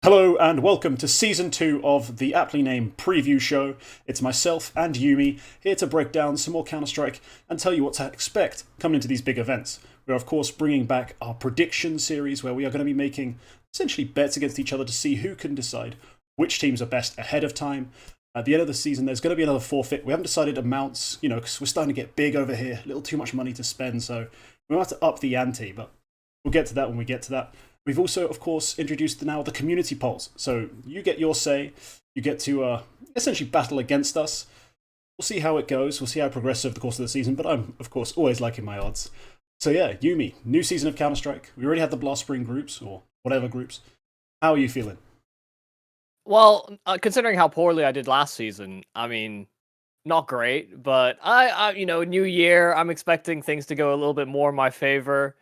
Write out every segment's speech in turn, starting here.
Hello and welcome to Season 2 of the aptly named Preview Show. It's myself and Yumi here to break down some more Counter-Strike and tell you what to expect coming into these big events. We're of course bringing back our prediction series where we are going to be making essentially bets against each other to see who can decide which teams are best ahead of time. At the end of the season there's going to be another forfeit. We haven't decided amounts, because we're starting to get big over here, a little too much money to spend, so we'll have to up the ante, but we'll get to that when we get to that. We've also, of course, introduced now the community polls. So you get your say. You get to essentially battle against us. We'll see how it goes. We'll see how it progresses over the course of the season. But I'm, of course, always liking my odds. So yeah, Yumi, new season of Counter-Strike. We already had the Blast Spring groups, or whatever groups. How are you feeling? Well, considering how poorly I did last season, I mean, not great. But new year, I'm expecting things to go a little bit more in my favor.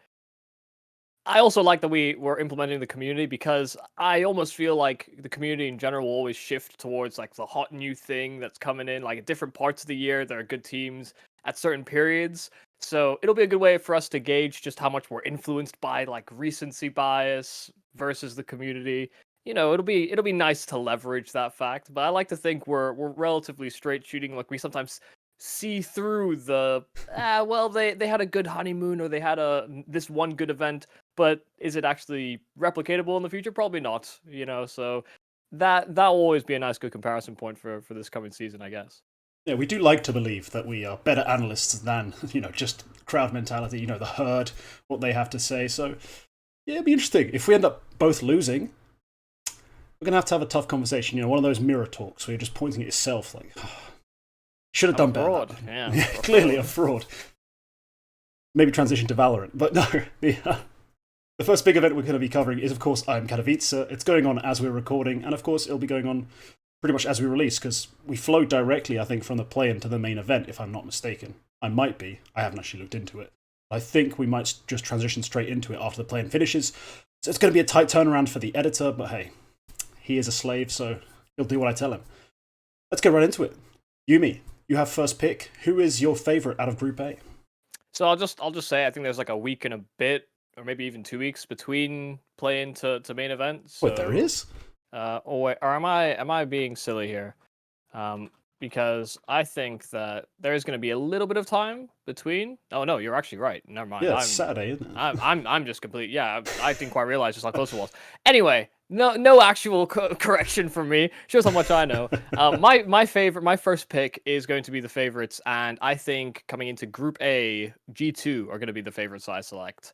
I also like that we were implementing the community because I almost feel like the community in general will always shift towards like the hot new thing that's coming in. Like at different parts of the year, there are good teams at certain periods. So it'll be a good way for us to gauge just how much we're influenced by like recency bias versus the community. It'll be nice to leverage that fact. But I like to think we're relatively straight shooting. Like we sometimes see through the they had a good honeymoon or they had this one good event, but is it actually replicatable in the future? Probably not, so that will always be a nice good comparison point for this coming season, I guess. Yeah, we do like to believe that we are better analysts than, just crowd mentality, the herd, what they have to say. So, yeah, it'd be interesting. If we end up both losing, we're going to have a tough conversation, one of those mirror talks where you're just pointing at yourself like, should have done better. Fraud. Yeah, clearly a fraud. Maybe transition to Valorant. But no, the first big event we're going to be covering is, of course, IEM Katowice. It's going on as we're recording, and of course, it'll be going on pretty much as we release, because we flowed directly, I think, from the play-in to the main event, if I'm not mistaken. I might be. I haven't actually looked into it. I think we might just transition straight into it after the play-in finishes. So it's going to be a tight turnaround for the editor, but hey, he is a slave, so he'll do what I tell him. Let's get right into it. Yumi, you have first pick. Who is your favourite out of Group A? So I'll just say I think there's like a week and a bit, or maybe even 2 weeks between play-in to main event. So, Wait, there is? or am I being silly here? Because I think that there is going to be a little bit of time between. Oh no, you're actually right. Never mind. Yeah, it's Saturday, isn't it? I'm just complete. Yeah, I didn't quite realize just how close it was. Anyway, no actual correction from me. Shows how much I know. My first pick is going to be the favorites, and I think coming into Group A, G2 are going to be the favorites I select.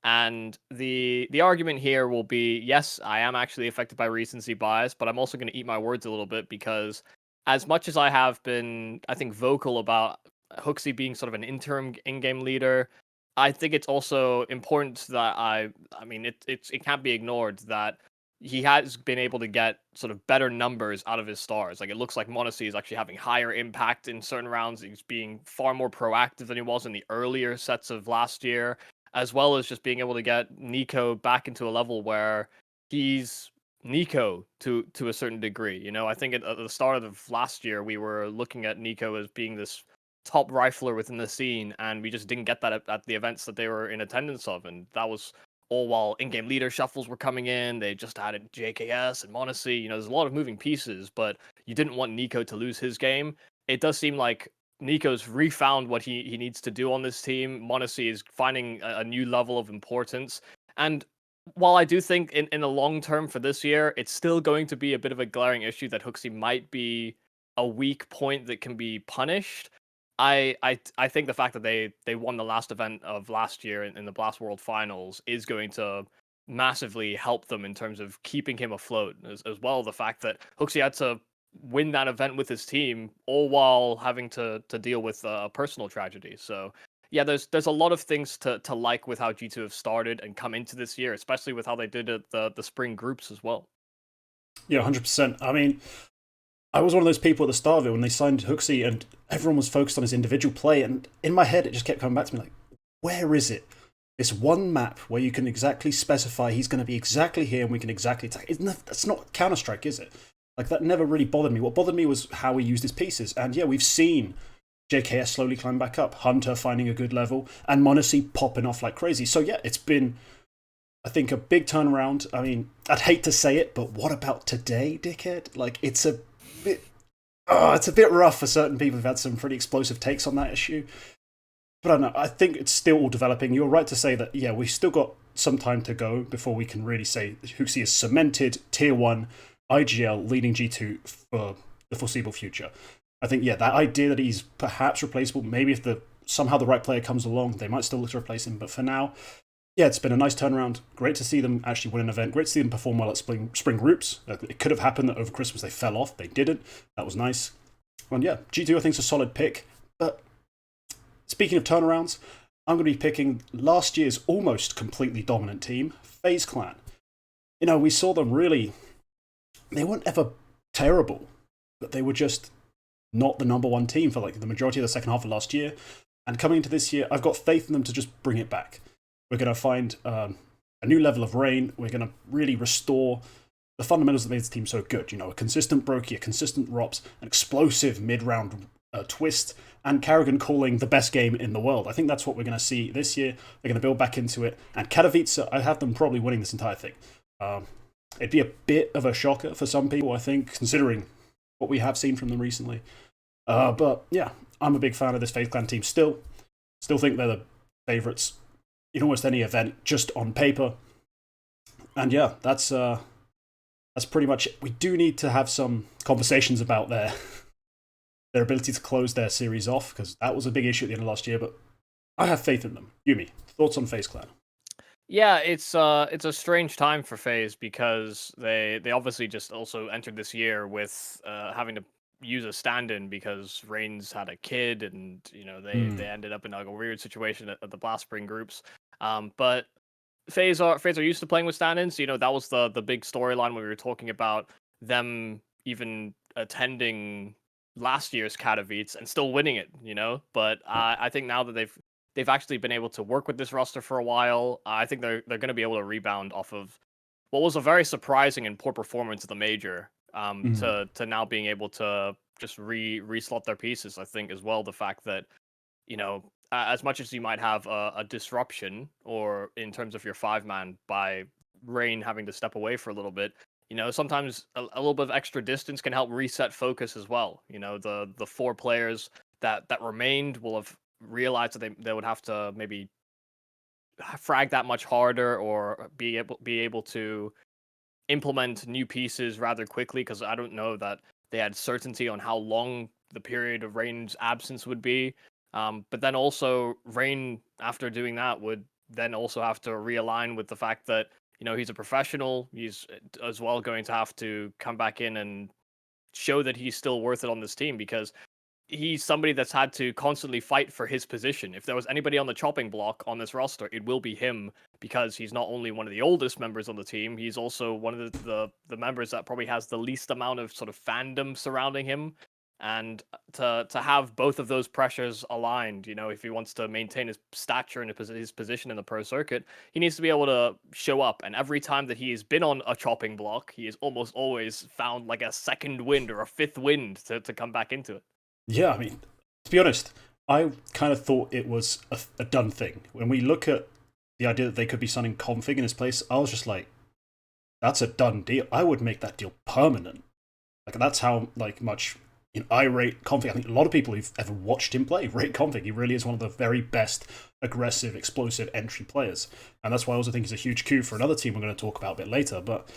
And the argument here will be, yes, I am actually affected by recency bias, but I'm also going to eat my words a little bit because as much as I have been, I think, vocal about HooXi being sort of an interim in-game leader, I think it's also important that I mean, it can't be ignored that he has been able to get sort of better numbers out of his stars. Like it looks like m0NESY is actually having higher impact in certain rounds. He's being far more proactive than he was in the earlier sets of last year, as well as just being able to get NiKo back into a level where he's NiKo to a certain degree. I think at the start of last year, we were looking at NiKo as being this top rifler within the scene, and we just didn't get that at the events that they were in attendance of, and that was all while in-game leader shuffles were coming in. They just added JKS and m0NESY. There's a lot of moving pieces, but you didn't want NiKo to lose his game. It does seem like NiKo's refound what he needs to do on this team. m0NESY is finding a new level of importance, and while I do think in the long term for this year, it's still going to be a bit of a glaring issue that HooXi might be a weak point that can be punished. I think the fact that they won the last event of last year in the Blast World Finals is going to massively help them in terms of keeping him afloat, as well as the fact that HooXi had to win that event with his team, all while having to deal with a personal tragedy. So yeah, there's a lot of things to like with how G2 have started and come into this year, especially with how they did it the spring groups as well. Yeah, 100%. I mean, I was one of those people at the start of it when they signed HooXi and everyone was focused on his individual play, and in my head it just kept coming back to me like, where is it? This one map where you can exactly specify he's going to be exactly here and we can exactly attack. That's not Counter-Strike, is it? Like, that never really bothered me. What bothered me was how he used his pieces. And yeah, we've seen JKS slowly climb back up, Hunter finding a good level, and m0NESY popping off like crazy. So yeah, it's been I think a big turnaround. I mean, I'd hate to say it, but what about today, dickhead? Like, it's a bit... Oh, it's a bit rough for certain people who've had some pretty explosive takes on that issue. But I don't know, I think it's still all developing. You're right to say that, yeah, we've still got some time to go before we can really say HooXi is cemented Tier 1 IGL leading G2 for the foreseeable future. I think, yeah, that idea that he's perhaps replaceable, maybe if somehow the right player comes along, they might still look to replace him. But for now, yeah, it's been a nice turnaround. Great to see them actually win an event. Great to see them perform well at spring groups. It could have happened that over Christmas they fell off. They didn't. That was nice. And yeah, G2 I think is a solid pick. But speaking of turnarounds, I'm going to be picking last year's almost completely dominant team, FaZe Clan. You know, we saw them really... They weren't ever terrible, but they were just not the number one team for like the majority of the second half of last year. And coming into this year, I've got faith in them to just bring it back. We're going to find a new level of Rain. We're going to really restore the fundamentals that made this team so good. You know, a consistent Brokey, a consistent Rops, an explosive mid-round twist, and Karrigan calling the best game in the world. I think that's what we're going to see this year. They're going to build back into it. And Katowice, I have them probably winning this entire thing. It'd be a bit of a shocker for some people, I think, considering what we have seen from them recently. But yeah, I'm a big fan of this FaZe Clan team still. Still think they're the favourites in almost any event, just on paper. And yeah, that's pretty much it. We do need to have some conversations about their ability to close their series off, because that was a big issue at the end of last year, but I have faith in them. YouM3, thoughts on FaZe Clan? Yeah, it's a strange time for FaZe because they obviously just also entered this year with having to use a stand-in because Reigns had a kid, and you know they ended up in like a weird situation at the Blast Spring groups. But FaZe are used to playing with stand-ins. You know, that was the big storyline when we were talking about them even attending last year's Katowice and still winning it. You know, but I think now that they've actually been able to work with this roster for a while, I think they're going to be able to rebound off of what was a very surprising and poor performance of the major. To now being able to just re-slot their pieces. I think as well the fact that, you know, as much as you might have a disruption or in terms of your 5-man by Rain having to step away for a little bit, you know, sometimes a little bit of extra distance can help reset focus as well. You know, the 4 players that remained will have realized that they would have to maybe frag that much harder or be able to implement new pieces rather quickly, because I don't know that they had certainty on how long the period of Rain's absence would be. But then also Rain, after doing that, would then also have to realign with the fact that, you know, he's a professional. He's as well going to have to come back in and show that he's still worth it on this team, because he's somebody that's had to constantly fight for his position. If there was anybody on the chopping block on this roster, it will be him, because he's not only one of the oldest members on the team, he's also one of the members that probably has the least amount of sort of fandom surrounding him. And to have both of those pressures aligned, you know, if he wants to maintain his stature and his position in the pro circuit, he needs to be able to show up. And every time that he has been on a chopping block, he has almost always found like a second wind or a fifth wind to come back into it. Yeah, I mean, to be honest, I kind of thought it was a done thing. When we look at the idea that they could be signing Config in his place, I was just like, that's a done deal. I would make that deal permanent. Like, that's how much I rate Config. I think a lot of people who've ever watched him play rate Config. He really is one of the very best aggressive, explosive entry players. And that's why I also think he's a huge coup for another team we're going to talk about a bit later. But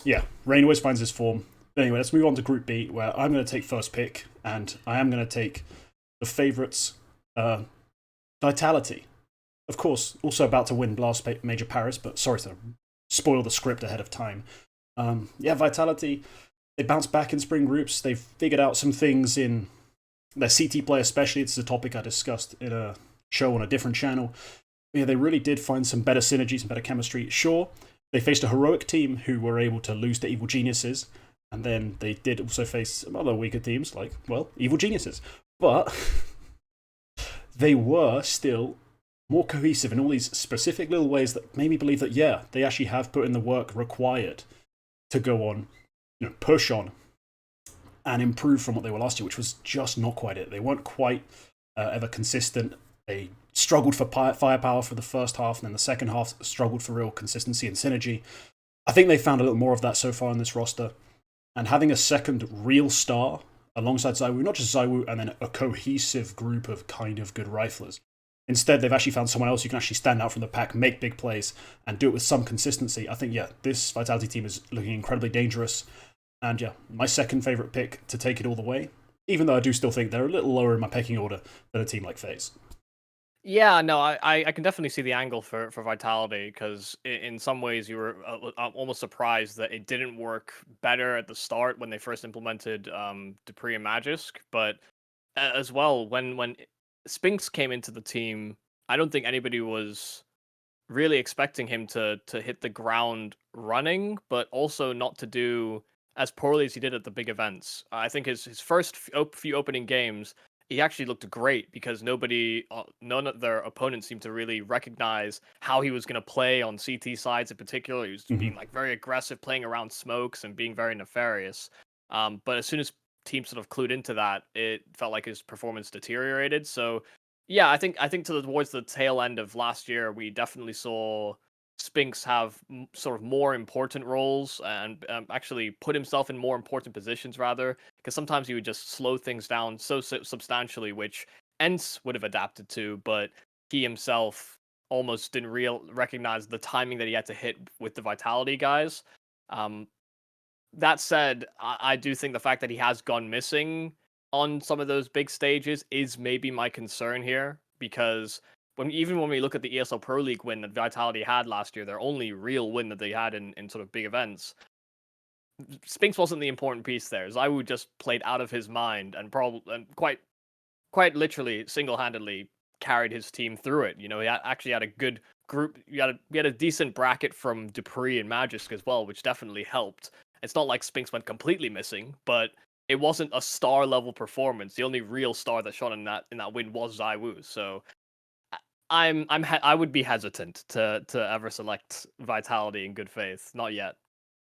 yeah, Rain always finds his form. Anyway, let's move on to Group B, where I'm going to take first pick, and I am going to take the favourites, Vitality. Of course, also about to win Blast Major Paris, but sorry to spoil the script ahead of time. Yeah, Vitality, they bounced back in spring groups. They've figured out some things in their CT play especially. It's a topic I discussed in a show on a different channel. Yeah, they really did find some better synergies and better chemistry. Sure, they faced a heroic team who were able to lose to Evil Geniuses, and then they did also face some other weaker teams like, well, Evil Geniuses. But they were still more cohesive in all these specific little ways that made me believe that, yeah, they actually have put in the work required to go on, you know, push on and improve from what they were last year, which was just not quite it. They weren't quite ever consistent. They struggled for firepower for the first half, and then the second half struggled for real consistency and synergy. I think they found a little more of that so far in this roster. And having a second real star alongside ZywOo, not just ZywOo and then a cohesive group of kind of good riflers. Instead, they've actually found someone else who can actually stand out from the pack, make big plays, and do it with some consistency. I think, yeah, this Vitality team is looking incredibly dangerous. And yeah, my second favourite pick to take it all the way, even though I do still think they're a little lower in my pecking order than a team like FaZe. Yeah, no, I can definitely see the angle for Vitality, because in some ways you were almost surprised that it didn't work better at the start when they first implemented dupreeh and Magisk, but as well when Spinks came into the team, I don't think anybody was really expecting him to hit the ground running, but also not to do as poorly as he did at the big events. I think his first few opening games, he actually looked great, because none of their opponents seemed to really recognize how he was going to play on CT sides in particular. He was being like very aggressive, playing around smokes and being very nefarious. But as soon as teams sort of clued into that, it felt like his performance deteriorated. So yeah, I think towards the tail end of last year, we definitely saw Spinks have sort of more important roles, and actually put himself in more important positions, rather, because sometimes he would just slow things down so substantially, which Ents would have adapted to, but he himself almost didn't recognize the timing that he had to hit with the Vitality guys. Um, that said, I do think the fact that he has gone missing on some of those big stages is maybe my concern here, because even when we look at the ESL Pro League win that Vitality had last year, their only real win that they had in sort of big events, Spinks wasn't the important piece there. ZywOo just played out of his mind and quite literally single-handedly carried his team through it. You know, he actually had a good group. We had a decent bracket from dupreeh and Magisk as well, which definitely helped. It's not like Spinks went completely missing, but it wasn't a star level performance. The only real star that shone in that win was ZywOo. So I would be hesitant to ever select Vitality in good faith. Not yet.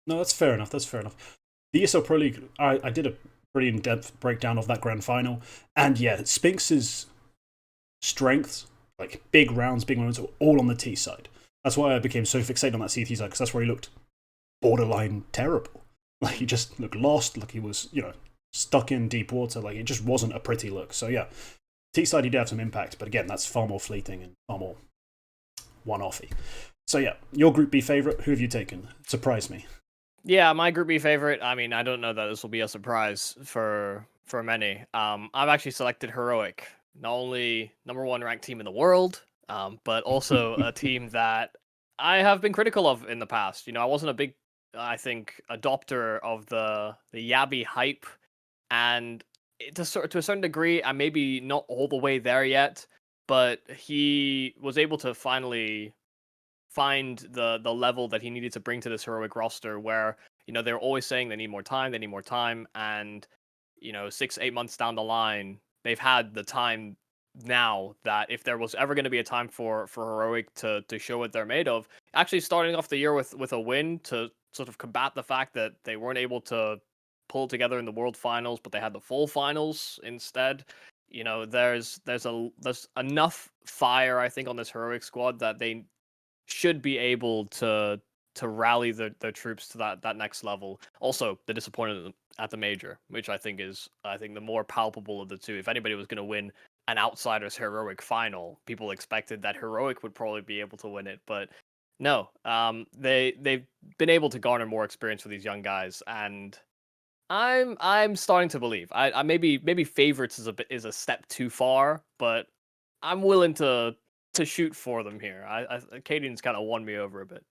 No, that's fair enough. That's fair enough. The ESL Pro League, I did a pretty in-depth breakdown of that grand final, and yeah, Spinks's strengths, like big rounds, big moments, were all on the T side. That's why I became so fixated on that CT side, because that's where he looked borderline terrible. Like, he just looked lost, like he was, stuck in deep water. Like, it just wasn't a pretty look. So yeah, T side he did have some impact, but again, that's far more fleeting and far more one-offy. So yeah, your Group B favourite, who have you taken? Surprise me. Yeah, my Group B favorite. I mean, I don't know that this will be a surprise for many. I've actually selected Heroic, not only #1 ranked team in the world, but also a team that I have been critical of in the past. You know, I wasn't a big, I think, adopter of the Yabby hype, and to a certain degree, I'm maybe not all the way there yet, but he was able to finally find the level that he needed to bring to this Heroic roster, where, you know, they're always saying they need more time, and, you know, 6-8 months down the line, they've had the time now that if there was ever going to be a time for Heroic to show what they're made of, actually starting off the year with a win to sort of combat the fact that they weren't able to pull together in the World Finals, but they had the full finals instead. You know, there's enough fire, I think, on this Heroic squad that they should be able to rally the troops to that next level. Also, the disappointment at the major, which I think the more palpable of the two. If anybody was going to win an outsiders Heroic final, people expected that Heroic would probably be able to win it, but no. They've been able to garner more experience for these young guys, and I'm starting to believe. I maybe favorites is a step too far, but I'm willing to shoot for them here. Cadian's kind of won me over a bit.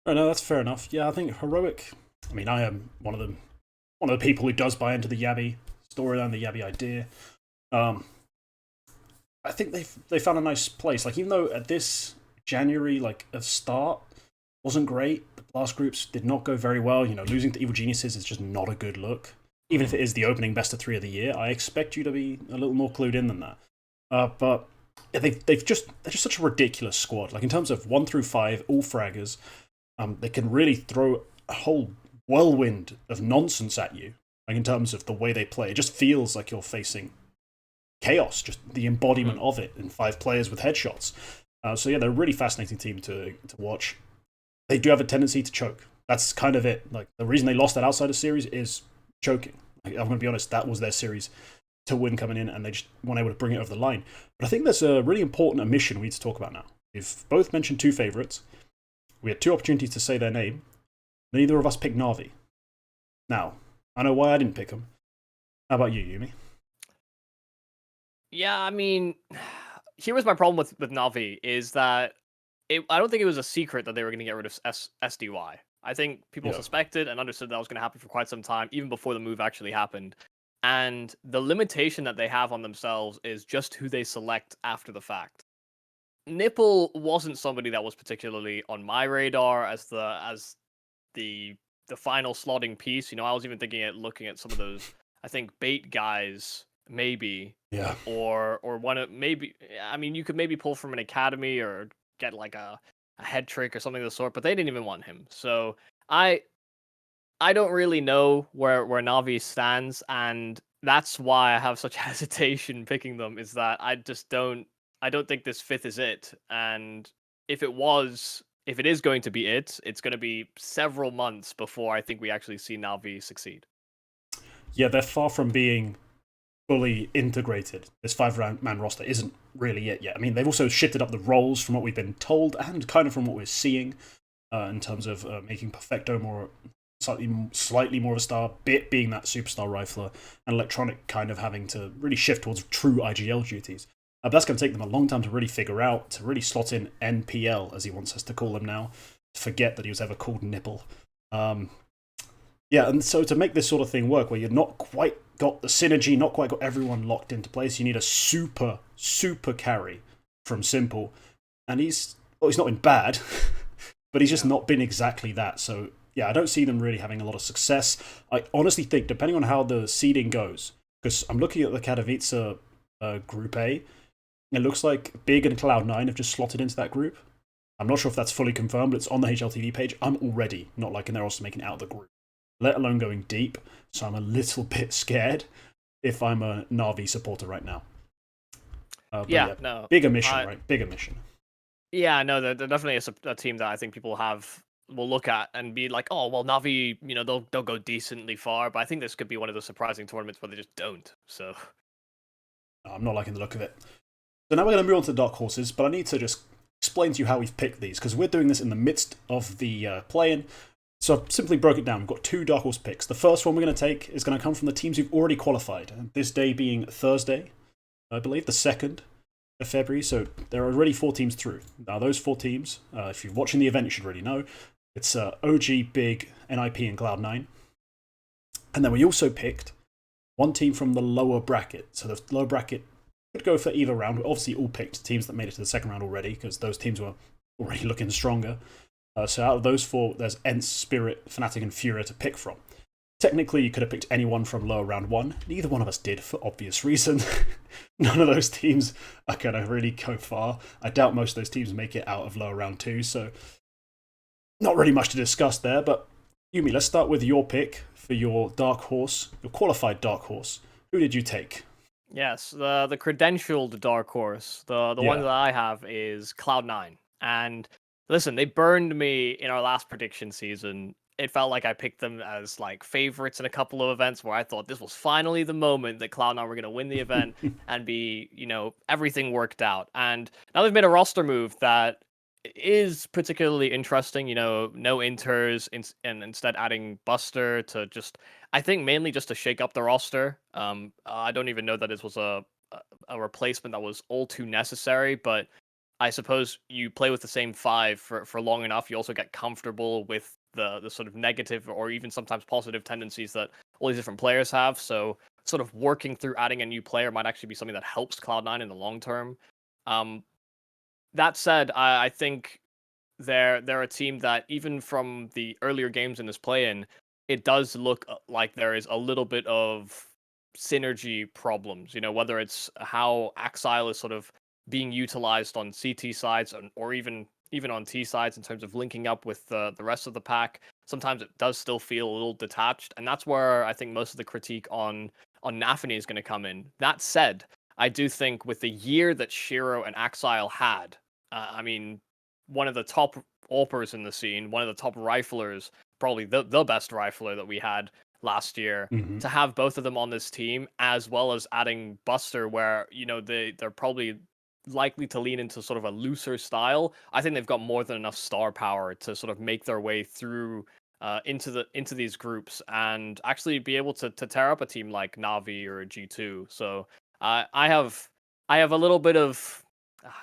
Oh no, that's fair enough. Yeah, I think Heroic. I mean, I am one of the people who does buy into the Yabby storyline, the Yabby idea. I think they found a nice place. Like, even though at this January, like, of start wasn't great, the blast groups did not go very well. You know, losing to Evil Geniuses is just not a good look. Even if it is the opening best of 3 of the year, I expect you to be a little more clued in than that. But yeah, they're just such a ridiculous squad. Like, in terms of 1 through 5, all fraggers, they can really throw a whole whirlwind of nonsense at you. Like, in terms of the way they play, it just feels like you're facing chaos, just the embodiment of it in 5 players with headshots. So yeah, they're a really fascinating team to watch. They do have a tendency to choke. That's kind of it. Like, the reason they lost that Outsider series is choking. Like, I'm going to be honest, that was their series to win coming in, and they just weren't able to bring it over the line. But I think there's a really important omission we need to talk about now. We've both mentioned 2 favorites. We had 2 opportunities to say their name. Neither of us picked Na'Vi. Now, I know why I didn't pick him. How about you, Yumi? Yeah, I mean, here was my problem with Na'Vi, is that I don't think it was a secret that they were going to get rid of SDY. I think people suspected and understood that was going to happen for quite some time, even before the move actually happened. And the limitation that they have on themselves is just who they select after the fact. Nipple wasn't somebody that was particularly on my radar as the final slotting piece. You know, I was even looking at some of those, I think, bait guys, maybe. Yeah. Or one of, maybe, I mean, you could maybe pull from an academy or get like a head trick or something of the sort, but they didn't even want him. So I don't really know where Navi stands, and that's why I have such hesitation picking them, is that I don't think this 5th is it. And if it is going to be it, it's going to be several months before I think we actually see Navi succeed. Yeah, they're far from being fully integrated. This 5-man roster isn't really it yet. I mean, they've also shifted up the roles from what we've been told and kind of from what we're seeing in terms of making Perfecto more slightly more of a star, Bit being that superstar rifler, and Electronic kind of having to really shift towards true IGL duties. But that's going to take them a long time to really figure out, to really slot in NPL, as he wants us to call them now, to forget that he was ever called Nipple. Yeah, and so to make this sort of thing work, where you're not quite got the synergy, not quite got everyone locked into place, you need a super carry from Simple. And he's not been bad, but he's just not been exactly that. So yeah, I don't see them really having a lot of success. I honestly think, depending on how the seeding goes, because I'm looking at the Katowice Group A, it looks like Big and Cloud9 have just slotted into that group. I'm not sure if that's fully confirmed, but it's on the HLTV page. I'm already not liking they're also making it out of the group, let alone going deep. So I'm a little bit scared if I'm a Na'Vi supporter right now. No. Big omission, right? Big omission. Yeah, no, they're definitely a team that I think people will look at and be like, oh, well, Na'Vi, you know, they'll go decently far, but I think this could be one of those surprising tournaments where they just don't. So I'm not liking the look of it. So now we're going to move on to the Dark Horses, but I need to just explain to you how we've picked these, because we're doing this in the midst of the play-in. So I've simply broke it down. We've got 2 Dark Horse picks. The first one we're going to take is going to come from the teams who've already qualified, this day being Thursday, I believe, the 2nd of February. So there are already 4 teams through. Now those 4 teams, if you're watching the event, you should already know. It's OG, Big, NIP, and Cloud9. And then we also picked 1 team from the lower bracket. So the lower bracket could go for either round. We obviously all picked teams that made it to the 2nd round already, because those teams were already looking stronger. So out of those 4, there's ENCE, Spirit, Fnatic, and Furia to pick from. Technically, you could have picked anyone from lower round 1. Neither one of us did, for obvious reason. None of those teams are going to really go far. I doubt most of those teams make it out of lower round 2, so not really much to discuss there. But Yumi, let's start with your pick for your Dark Horse, your qualified Dark Horse. Who did you take? Yes, the credentialed Dark Horse, the one that I have is Cloud9. And listen, they burned me in our last prediction season. It felt like I picked them as like favorites in a couple of events where I thought this was finally the moment that Cloud9 were going to win the event and be, you know, everything worked out. And now they've made a roster move that is particularly interesting. You know, no inters, and instead adding Buster to just, I think mainly just to shake up the roster. I don't even know that this was a replacement that was all too necessary, but I suppose you play with the same 5 for long enough, you also get comfortable with the sort of negative or even sometimes positive tendencies that all these different players have. So sort of working through adding a new player might actually be something that helps Cloud9 in the long term. That said, I think they're a team that even from the earlier games in this play-in, it does look like there is a little bit of synergy problems. You know, whether it's how Axile is sort of being utilized on CT sides or even on T sides in terms of linking up with the rest of the pack. Sometimes it does still feel a little detached, and that's where I think most of the critique on Nafany is going to come in. That said, I do think with the year that Shiro and Axile had, I mean, one of the top AWPers in the scene, one of the top riflers, probably the best rifler that we had last year, Hmm. to have both of them on this team, as well as adding Buster, where, they're probably likely to lean into sort of a looser style. I think they've got more than enough star power to sort of make their way through into these groups and actually be able to tear up a team like Navi or G2. So I have a little bit of,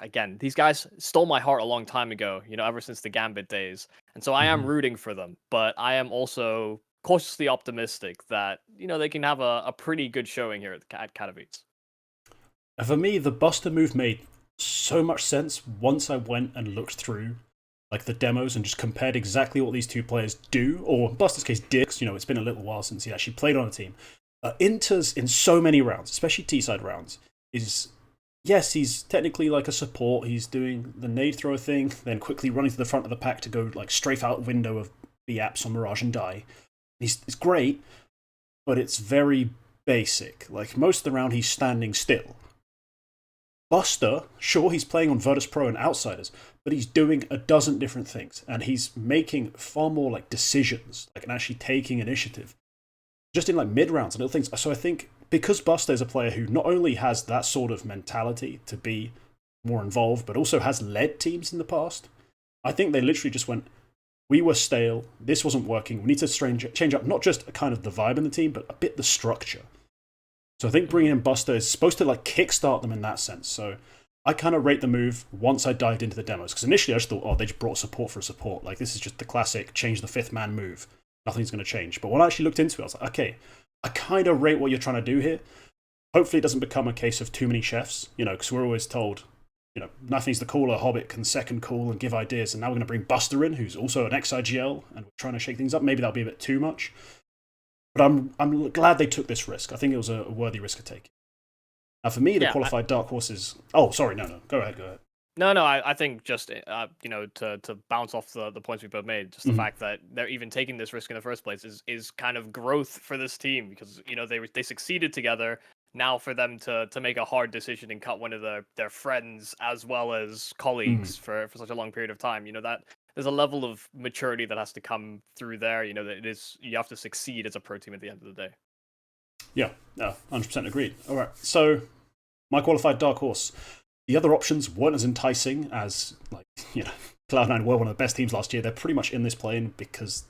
again, these guys stole my heart a long time ago, ever since the Gambit days. And so I am Hmm. rooting for them, but I am also cautiously optimistic that, they can have a pretty good showing here at Katowice. For me, the Buster move made so much sense once I went and looked through like the demos and just compared exactly what these two players do, or in Buster's case, did. 'Cause, it's been a little while since he actually played on a team. Inter's in so many rounds, especially T-side rounds, is yes, he's technically like a support. He's doing the nade thrower thing, then quickly running to the front of the pack to go like strafe out window of the apps on Mirage and die. It's great, but it's very basic. Like most of the round, he's standing still. Buster, sure, he's playing on Virtus Pro and Outsiders, but he's doing a dozen different things, and he's making far more like decisions, like and actually taking initiative, just in like mid rounds and little things. So I think because Buster is a player who not only has that sort of mentality to be more involved, but also has led teams in the past, I think they literally just went, we were stale, this wasn't working, we need to change up not just a kind of the vibe in the team, but a bit the structure. So I think bringing in Buster is supposed to like kickstart them in that sense. So I kind of rate the move once I dived into the demos, because initially I just thought, oh, they just brought support for a support. Like this is just the classic change the fifth man move. Nothing's going to change. But when I actually looked into it, I was like, okay, I kind of rate what you're trying to do here. Hopefully it doesn't become a case of too many chefs, because we're always told, nothing's the cooler, Hobbit can second call and give ideas, and now we're going to bring Buster in, who's also an ex-IGL, and we're trying to shake things up. Maybe that'll be a bit too much. But I'm glad they took this risk. I think it was a worthy risk to take. Now, for me, the qualified Darkhorse is... Oh, sorry, no. Go ahead. No, I think just, to bounce off the points we both made, just the fact that they're even taking this risk in the first place is kind of growth for this team, because, they succeeded together. Now for them to make a hard decision and cut one of their friends as well as colleagues for such a long period of time, that there's a level of maturity that has to come through there, that you have to succeed as a pro team at the end of the day. Yeah, 100% agreed. All right, so my qualified Darkhorse. The other options weren't as enticing as, like, Cloud9 were one of the best teams last year. They're pretty much in this play-in because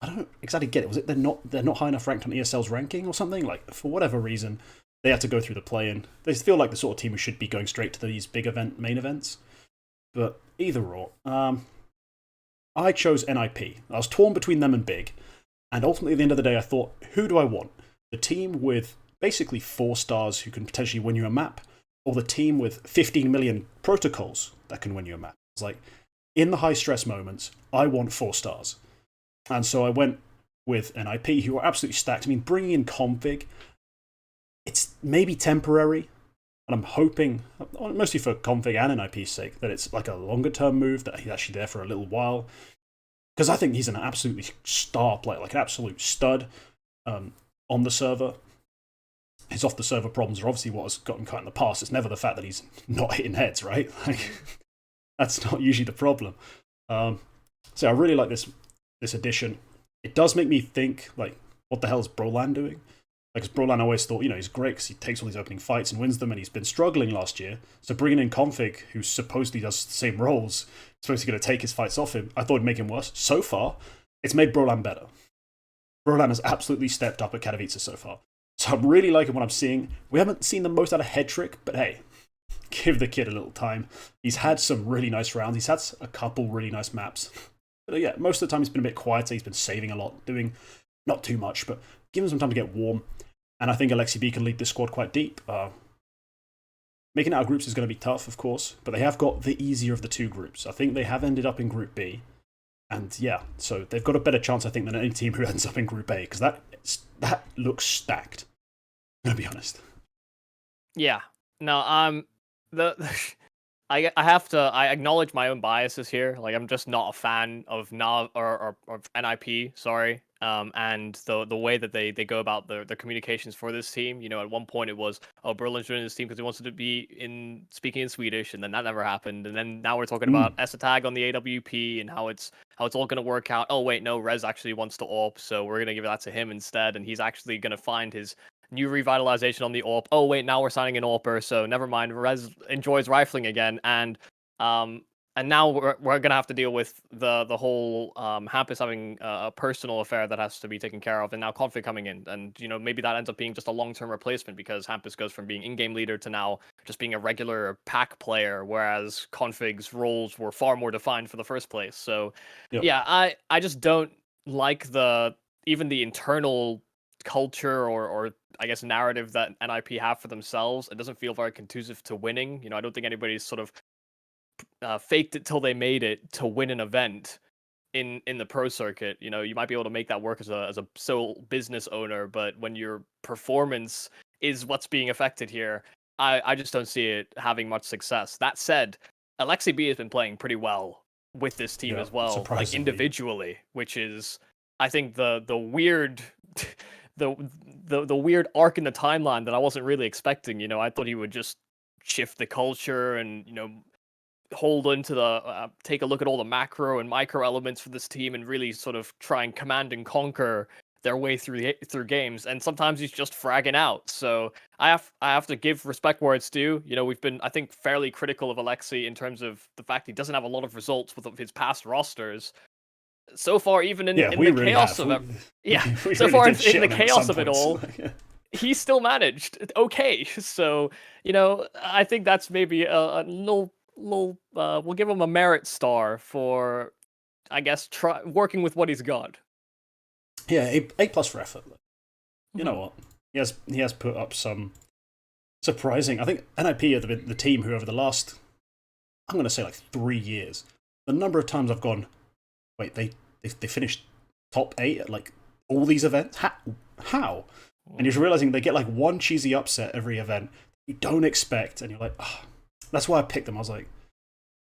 I don't exactly get it. Was it they're not high enough ranked on ESL's ranking or something? Like, for whatever reason, they had to go through the play-in. They feel like the sort of team who should be going straight to these big main events. But either or, I chose NIP. I was torn between them and Big, and ultimately at the end of the day, I thought, who do I want? The team with basically 4 stars who can potentially win you a map, or the team with 15 million protocols that can win you a map? It's like, in the high-stress moments, I want 4 stars. And so I went with NIP, who are absolutely stacked. I mean, bringing in Config, it's maybe temporary, and I'm hoping, mostly for Config and NIP's sake, that it's like a longer-term move, that he's actually there for a little while. Because I think he's an absolutely star player, like an absolute stud on the server. His off-the-server problems are obviously what has gotten cut in the past. It's never the fact that he's not hitting heads, right? Like, that's not usually the problem. So I really like this addition. It does make me think, like, what the hell is Brolan doing? Like, 'cause Brolan I always thought, he's great because he takes all these opening fights and wins them, and he's been struggling last year. So bringing in Config, who supposedly does the same roles, supposedly going to take his fights off him, I thought it'd make him worse. So far, it's made Brolan better. Brolan has absolutely stepped up at Katowice so far. So I'm really liking what I'm seeing. We haven't seen the most out of Headtrick, but hey, give the kid a little time. He's had some really nice rounds. He's had a couple really nice maps. But yeah, most of the time he's been a bit quieter. He's been saving a lot, doing not too much, but give him some time to get warm. And I think Alexi B can lead this squad quite deep. Making it out of groups is going to be tough, of course, but they have got the easier of the 2 groups. I think they have ended up in Group B. And yeah, so they've got a better chance, I think, than any team who ends up in Group A, because that looks stacked. I'm going to be honest. Yeah. No, I acknowledge my own biases here. Like, I'm just not a fan of NIP, sorry. and the way that they go about their communications for this team. You know, at one point it was, oh, Berlin's joining this team because he wants to be in speaking in Swedish, and then that never happened. And then now we're talking about Esatag on the AWP and how it's all going to work out. Oh wait, no, Rez actually wants to AWP, so we're going to give that to him instead, and he's actually going to find his new revitalization on the AWP. Oh wait, now we're signing an AWPer, so never mind. Rez enjoys rifling again, and now we're gonna have to deal with the whole Hampus having a personal affair that has to be taken care of, and now Config coming in, and you know, maybe that ends up being just a long-term replacement because Hampus goes from being in-game leader to now just being a regular pack player, whereas Config's roles were far more defined for the first place. So yeah, I just don't like even the internal culture or I guess narrative that NIP have for themselves. It doesn't feel very conducive to winning. You know, I don't think anybody's sort of faked it till they made it to win an event in the pro circuit. You know, you might be able to make that work as a sole business owner, but when your performance is what's being affected here, I just don't see it having much success. That said, Alexi B has been playing pretty well with this team as well, like individually, which is, I think, the weird the weird arc in the timeline that I wasn't really expecting. You know, I thought he would just shift the culture and, you know, hold into the take a look at all the macro and micro elements for this team and really sort of try and command and conquer their way through games. And sometimes he's just fragging out. So I have to give respect where it's due. You know, we've been, I think, fairly critical of Alexi in terms of the fact he doesn't have a lot of results with his past rosters. So far, even in the really chaos of it, so far in the chaos of it all, he still managed okay. So, you know, I think that's maybe a little we'll give him a merit star for, I guess, working with what he's got. Yeah, A plus for effort. You know what? He has put up some surprising. I think NIP are the team who over the last, I'm going to say like 3 years, the number of times I've gone, wait, they finished top 8 at like all these events? How? And you're realizing they get like one cheesy upset every event you don't expect, and you're like, oh. That's why I picked them. I was like,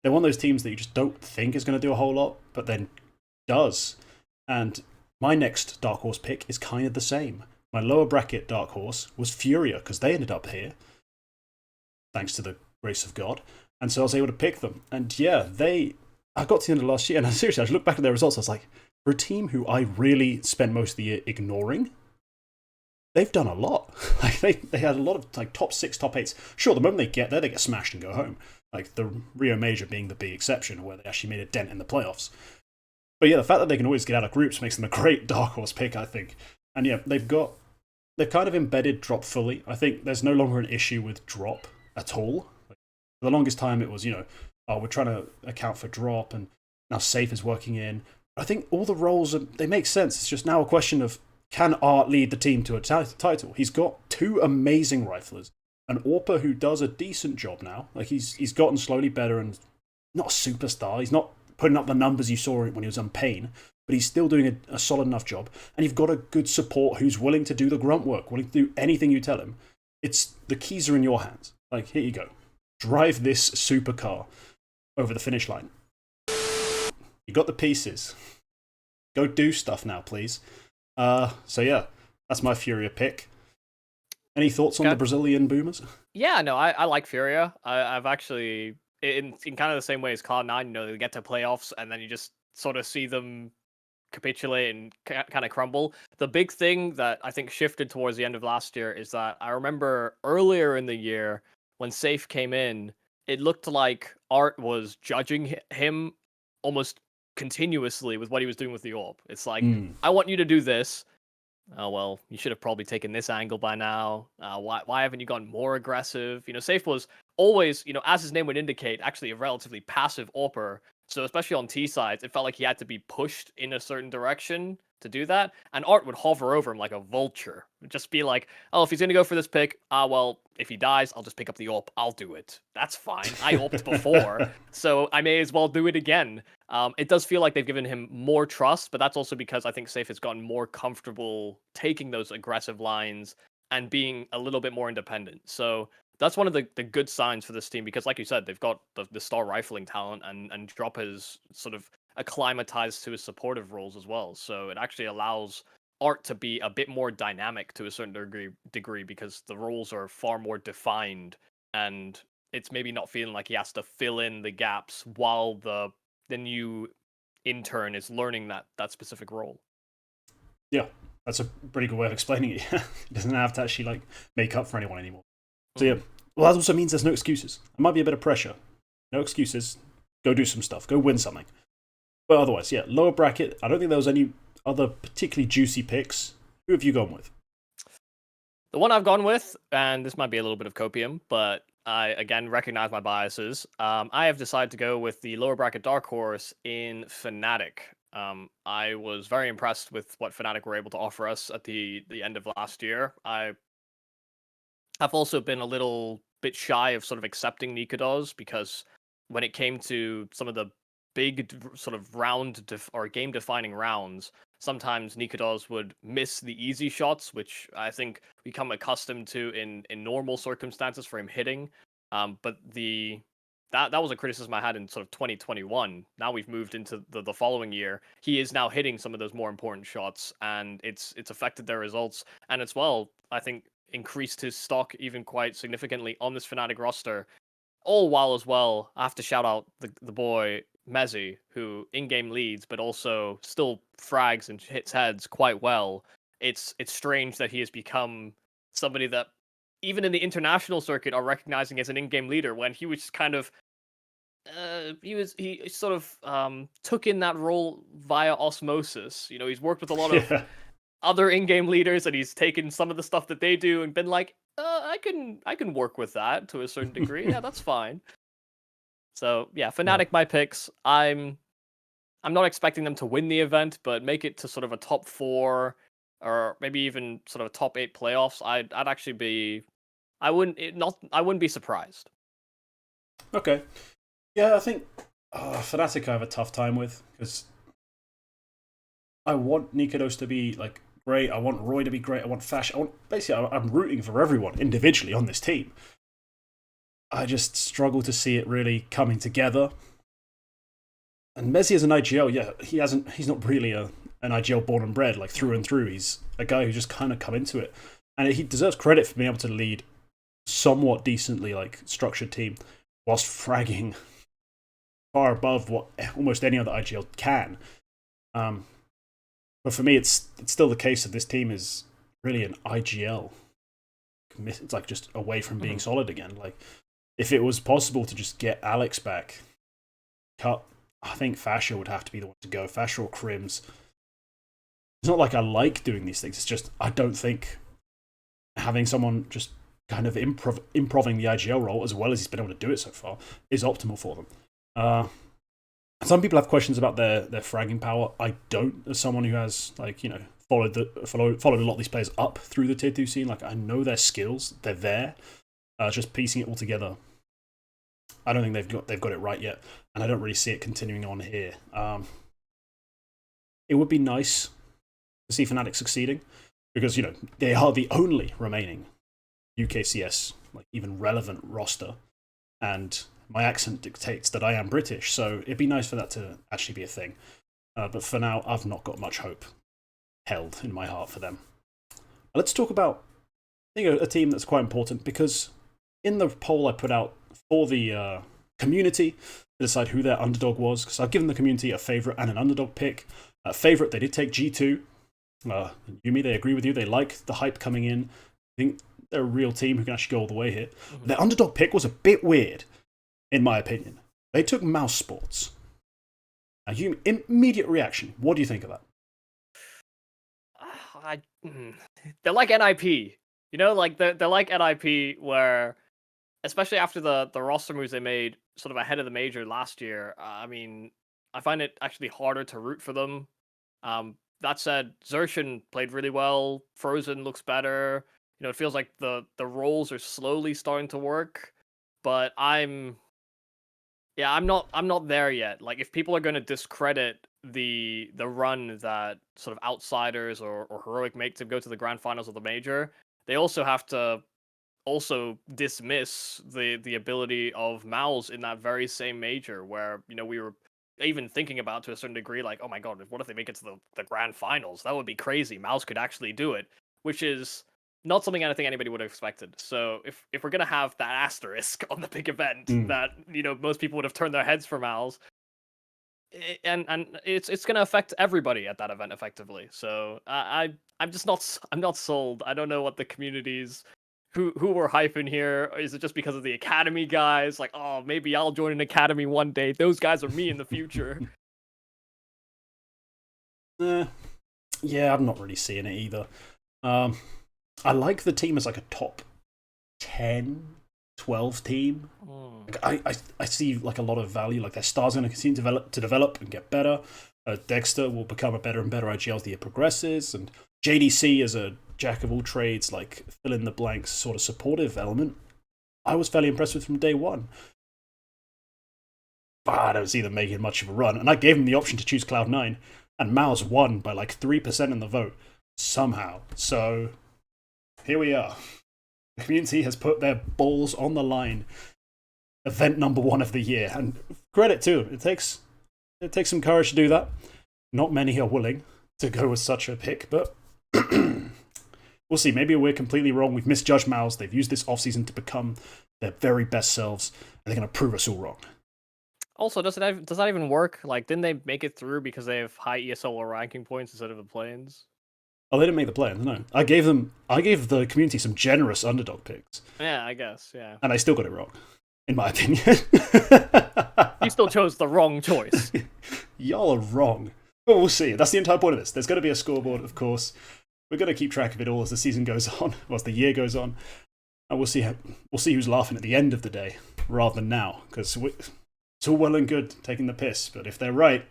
they're one of those teams that you just don't think is going to do a whole lot, but then does. And my next Dark Horse pick is kind of the same. My lower bracket Dark Horse was Furia, because they ended up here, thanks to the grace of God. And so I was able to pick them. And yeah, I got to the end of last year, and seriously, I just looked back at their results. I was like, for a team who I really spent most of the year ignoring, they've done a lot. Like they had a lot of like top 6, top 8s. Sure, the moment they get there, they get smashed and go home. Like the Rio Major being the big exception, where they actually made a dent in the playoffs. But yeah, the fact that they can always get out of groups makes them a great Dark Horse pick, I think. And yeah, they've kind of embedded drop fully. I think there's no longer an issue with drop at all. Like, for the longest time, it was, you know, oh, we're trying to account for drop, and now Safe is working in. I think all the roles they make sense. It's just now a question of, can Art lead the team to a title? He's got 2 amazing riflers. An AWPer who does a decent job now. Like he's gotten slowly better and not a superstar. He's not putting up the numbers you saw when he was on Pain, but he's still doing a solid enough job. And you've got a good support who's willing to do the grunt work, willing to do anything you tell him. The keys are in your hands. Like, here you go. Drive this supercar over the finish line. You got the pieces. Go do stuff now, please. So yeah, that's my Furia pick. Any thoughts on the Brazilian boomers? Yeah, no, I like Furia. I've actually, in kind of the same way as Cloud9, you know, they get to playoffs and then you just sort of see them capitulate and kind of crumble. The big thing that I think shifted towards the end of last year is that I remember earlier in the year when Safe came in, it looked like Art was judging him almost continuously with what he was doing with the AWP. It's like, I want you to do this. Oh, well, you should have probably taken this angle by now. Why haven't you gone more aggressive? You know, Safe was always, you know, as his name would indicate, actually a relatively passive AWPer. So especially on T sides, it felt like he had to be pushed in a certain direction to do that. And Art would hover over him like a vulture. It'd just be like, oh, if he's going to go for this pick, well, if he dies, I'll just pick up the AWP. I'll do it. That's fine. I AWP'd before, so I may as well do it again. It does feel like they've given him more trust, but that's also because I think Safe has gotten more comfortable taking those aggressive lines and being a little bit more independent. So that's one of the good signs for this team, because like you said, they've got the star rifling talent, and Drop has sort of acclimatized to his supportive roles as well. So it actually allows art to be a bit more dynamic to a certain degree because the roles are far more defined, and it's maybe not feeling like he has to fill in the gaps while the new intern is learning that specific role. Yeah, that's a pretty good way of explaining it. He doesn't have to actually like make up for anyone anymore. So yeah, well, that also means there's no excuses. It might be a bit of pressure. No excuses. Go do some stuff. Go win something. But otherwise, yeah, lower bracket. I don't think there was any other particularly juicy picks. Who have you gone with? The one I've gone with, and this might be a little bit of copium, but I again recognize my biases. I have decided to go with the lower bracket dark horse in Fnatic. I was very impressed with what Fnatic were able to offer us at the end of last year. I've also been a little bit shy of sort of accepting Nikodos because when it came to some of the big sort of or game defining rounds, sometimes Nikodos would miss the easy shots, which I think we come accustomed to in normal circumstances for him hitting. But that was a criticism I had in sort of 2021. Now we've moved into the following year. He is now hitting some of those more important shots, and it's affected their results. And as well, I think increased his stock even quite significantly on this Fnatic roster. All while as well, I have to shout out the boy Mezzi, who in-game leads, but also still frags and hits heads quite well. It's strange that he has become somebody that even in the international circuit are recognizing as an in-game leader when he was kind of he sort of took in that role via osmosis. You know, he's worked with a lot of other in-game leaders, and he's taken some of the stuff that they do and been like, I can work with that to a certain degree. Yeah, that's fine. So yeah, Fnatic, my picks. I'm not expecting them to win the event, but make it to sort of a top 4 or maybe even sort of a top 8 playoffs. I'd actually be, I wouldn't be surprised. Okay. Yeah, I think Fnatic I have a tough time with because I want Nikodos to be like great. I want Roy to be great. I want Fash. I'm rooting for everyone individually on this team. I just struggle to see it really coming together. And Messi as an IGL, yeah, he's not really an IGL born and bred, like through and through. He's a guy who just kind of come into it. And he deserves credit for being able to lead somewhat decently like structured team whilst fragging far above what almost any other IGL can. But for me, it's still the case that this team is really an IGL. It's like just away from being solid again. Like, if it was possible to just get Alex back, I think Fasher would have to be the one to go. Fasher or Crims. It's not like I like doing these things. It's just I don't think having someone just kind of improving the IGL role as well as he's been able to do it so far is optimal for them. Some people have questions about their fragging power. I don't, as someone who has followed a lot of these players up through the tier 2 scene. Like, I know their skills, they're there. Just piecing it all together, I don't think they've got it right yet, and I don't really see it continuing on here. It would be nice to see Fnatic succeeding because they are the only remaining UKCS even relevant roster, and my accent dictates that I am British, so it'd be nice for that to actually be a thing. But for now, I've not got much hope held in my heart for them. Let's talk about a team that's quite important, because in the poll I put out for the community to decide who their underdog was, because I've given the community a favourite and an underdog pick. Favourite, they did take G2. YouM3, they agree with you. They like the hype coming in. I think they're a real team who can actually go all the way here. Their underdog pick was a bit weird, in my opinion. They took Mouse Sports. Now, immediate reaction. What do you think of that? They're like NIP. They're like NIP, where, especially after the roster moves they made sort of ahead of the major last year, I find it actually harder to root for them. That said, Xerxan played really well. Frozen looks better. It feels like the roles are slowly starting to work, but I'm not there yet. Like, if people are going to discredit the run that sort of outsiders or Heroic make to go to the grand finals of the major, they also have to dismiss the ability of Mouse in that very same major, where we were even thinking about to a certain degree, like, oh my god, what if they make it to the grand finals? That would be crazy. Mouse could actually do it, which is not something I think anybody would have expected. So if we're gonna have that asterisk on the big event that most people would have turned their heads for Mouse, and it's gonna affect everybody at that event effectively. So I'm just not sold. I don't know what the communities who were hyping here. Is it just because of the academy guys? Like, oh, maybe I'll join an academy one day. Those guys are me in the future. Yeah, I'm not really seeing it either. I like the team as like a top 10, 12 team. Like, I see like a lot of value. Like their star's going to continue to develop and get better. Dexter will become a better and better IGL as the year progresses, and JDC as a jack of all trades, like fill in the blanks sort of supportive element, I was fairly impressed with from day one. But I don't see them making much of a run, and I gave them the option to choose Cloud9, and Mouse won by like 3% in the vote somehow. So here we are. The community has put their balls on the line. Event number 1 of the year, and credit to them. It takes some courage to do that. Not many are willing to go with such a pick, but we'll see. Maybe we're completely wrong. We've misjudged Mouse. They've used this offseason to become their very best selves, and they're going to prove us all wrong. Also, does that even work? Like, didn't they make it through because they have high ESL or ranking points instead of the play-ins? Oh, they didn't make the play-ins, no. I gave the community some generous underdog picks. Yeah, I guess, yeah. And I still got it wrong, in my opinion. You still chose the wrong choice. Y'all are wrong. But we'll see. That's the entire point of this. There's going to be a scoreboard, of course. We're going to keep track of it all as the season goes on, as the year goes on. And we'll see who's laughing at the end of the day, rather than now. Because it's all well and good taking the piss, but if they're right,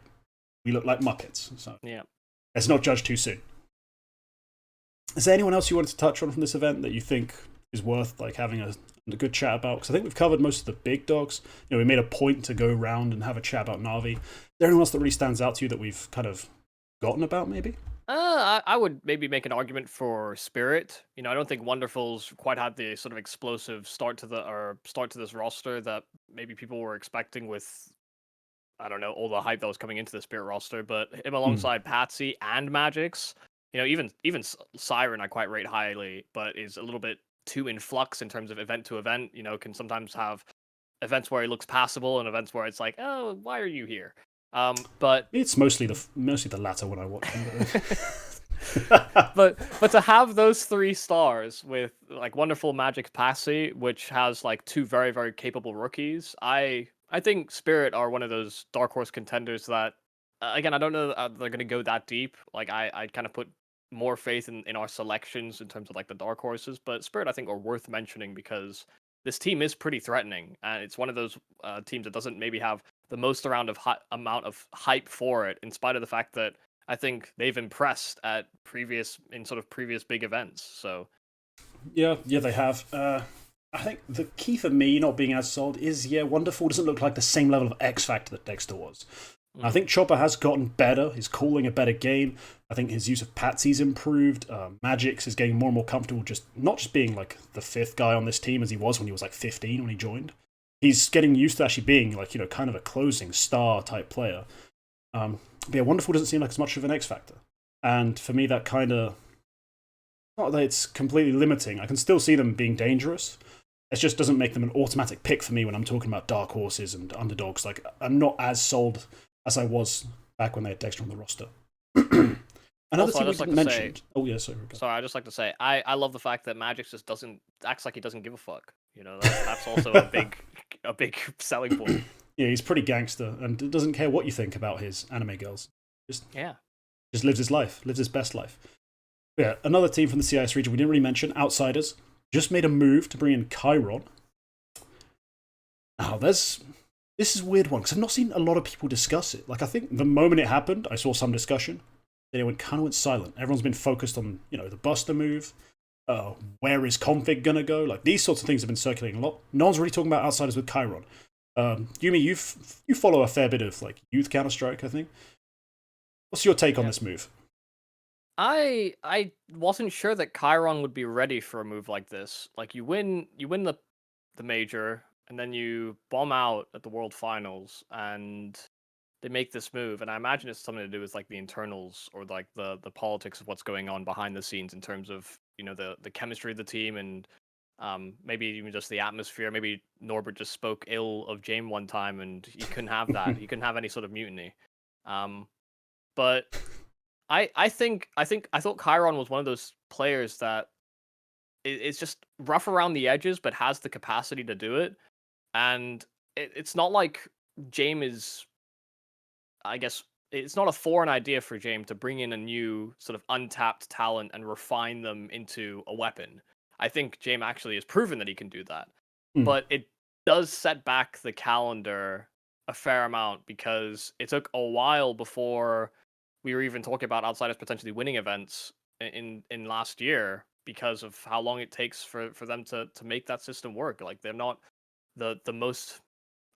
we look like Muppets. So yeah, let's not judge too soon. Is there anyone else you wanted to touch on from this event that you think is worth like having a good chat about? Because I think we've covered most of the big dogs. We made a point to go around and have a chat about Na'Vi. Is there anyone else that really stands out to you that we've kind of forgotten about, maybe? I would maybe make an argument for Spirit. I don't think Wonderful's quite had the sort of explosive start to this roster that maybe people were expecting with, I don't know, all the hype that was coming into the Spirit roster. But him alongside Patsy and Magix, even Siren I quite rate highly, but is a little bit too in flux in terms of event to event. Can sometimes have events where he looks passable and events where it's like, oh, why are you here? But it's mostly the latter when I watch him. but to have those 3 stars with like Wonderful, Magic, Passy, which has like 2 very, very capable rookies, I think Spirit are one of those dark horse contenders that, again, I don't know they're going to go that deep. Like I kind of put more faith in our selections in terms of like the dark horses, but Spirit I think are worth mentioning because this team is pretty threatening, and it's one of those teams that doesn't maybe have the most amount of hype for it, in spite of the fact that I think they've impressed at previous big events. So yeah, they have. I think the key for me not being as sold is Wonderful doesn't look like the same level of X factor that Dexter was. I think Chopper has gotten better. He's calling a better game. I think his use of Patsy's improved. Magix is getting more and more comfortable, not just being like the 5th guy on this team as he was when he was like 15 when he joined. He's getting used to actually being like, kind of a closing star type player. But yeah, Wonderful doesn't seem like as much of an X factor. And for me, that kind of, not that it's completely limiting. I can still see them being dangerous. It just doesn't make them an automatic pick for me when I'm talking about dark horses and underdogs. Like, I'm not as sold as I was back when they had Dexter on the roster. Another also, thing we didn't mention. Oh yeah, sorry. Sorry, I just like to say I love the fact that Magix just acts like he doesn't give a fuck. That's also a big selling point. Yeah, he's pretty gangster and doesn't care what you think about his anime girls. Just lives his life, lives his best life. But yeah, another team from the CIS region we didn't really mention, Outsiders, just made a move to bring in Chiron. Now, this is a weird one because I've not seen a lot of people discuss it. Like, I think the moment it happened, I saw some discussion. Then it kind of went silent. Everyone's been focused on, the Buster move. Where is config gonna go? Like, these sorts of things have been circulating a lot. No one's really talking about Outsiders with Chiron. Yumi, you follow a fair bit of like youth Counter-Strike, I think. What's your take on this move? I wasn't sure that Chiron would be ready for a move like this. Like, you win the major, and then you bomb out at the World Finals, and they make this move, and I imagine it's something to do with like the internals or like the politics of what's going on behind the scenes in terms of the chemistry of the team and maybe even just the atmosphere. Maybe Norbert just spoke ill of James one time, and he couldn't have that. He couldn't have any sort of mutiny. But I thought Chiron was one of those players that it's just rough around the edges, but has the capacity to do it. And it's not like James is, I guess, it's not a foreign idea for James to bring in a new sort of untapped talent and refine them into a weapon. I think James actually has proven that he can do that. But it does set back the calendar a fair amount because it took a while before we were even talking about outsiders potentially winning events in last year because of how long it takes for them to make that system work. Like they're not the most,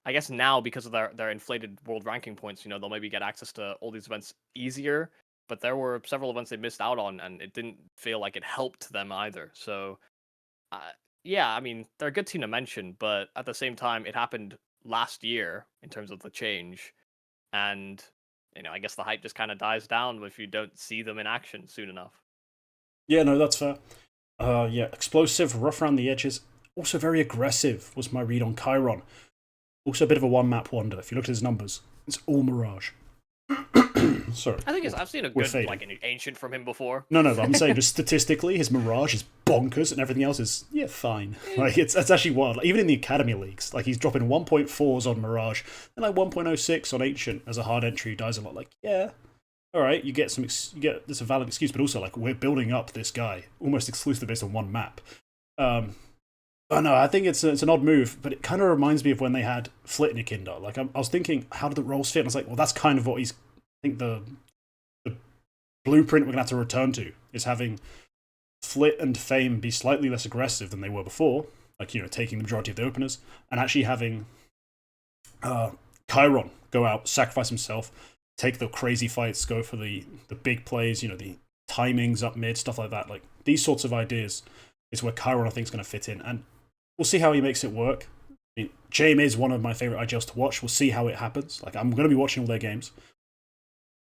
I guess now because of their inflated world ranking points, they'll maybe get access to all these events easier, but there were several events they missed out on and it didn't feel like it helped them either. So yeah, I mean, they're a good team to mention, but at the same time, it happened last year in terms of the change. And, I guess the hype just kind of dies down if you don't see them in action soon enough. Yeah, no, that's fair. Yeah, explosive, rough around the edges. Also very aggressive was my read on Chiron. Also a bit of a one-map wonder. If you look at his numbers, it's all Mirage. Sorry. I think I've seen a good, like, an Ancient from him before. No, but I'm saying just statistically, his Mirage is bonkers and everything else is, fine. Like, it's actually wild. Like, even in the Academy Leagues, like, he's dropping 1.4s on Mirage and, like, 1.06 on Ancient as a hard entry. He dies a lot. Like, yeah, all right, you get this a valid excuse, but also, like, we're building up this guy almost exclusively based on one map. But no, I think it's an odd move, but it kind of reminds me of when they had Flitnick in there. Like, I was thinking, how did the roles fit? And I was like, well, that's kind of what I think the blueprint we're going to have to return to is having Flit and Fame be slightly less aggressive than they were before, like, taking the majority of the openers, and actually having Chiron go out, sacrifice himself, take the crazy fights, go for the big plays, the timings up mid, stuff like that. Like, these sorts of ideas is where Chiron, I think, is going to fit in, and we'll see how he makes it work. I mean, James is one of my favorite IGLs to watch. We'll see how it happens. Like, I'm going to be watching all their games.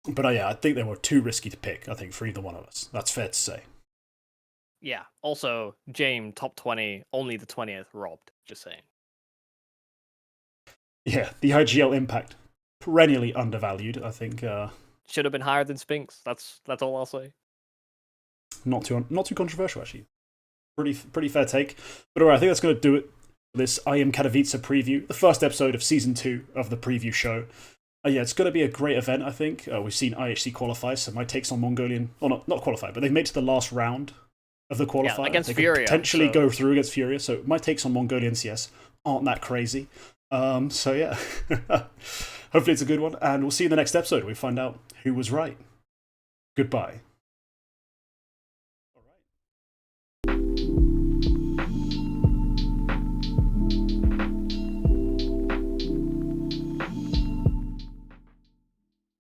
But yeah, I think they were too risky to pick, I think, for either one of us. That's fair to say. Yeah. Also, James, top 20, only the 20th robbed. Just saying. Yeah, the IGL impact, perennially undervalued, I think. Should have been higher than Spinks. That's all I'll say. Not too controversial, actually. Pretty fair take. But alright, I think that's going to do it for this IEM Katowice preview, the first episode of Season 2 of the preview show. Yeah, it's going to be a great event, I think. We've seen IHC qualify, so my takes on Mongolian... Well, not qualify, but they've made it to the last round of the qualifier. Yeah, against they Furia. Potentially go through against Furia, so my takes on Mongolian CS aren't that crazy. So yeah, hopefully it's a good one, and we'll see you in the next episode. We find out who was right. Goodbye.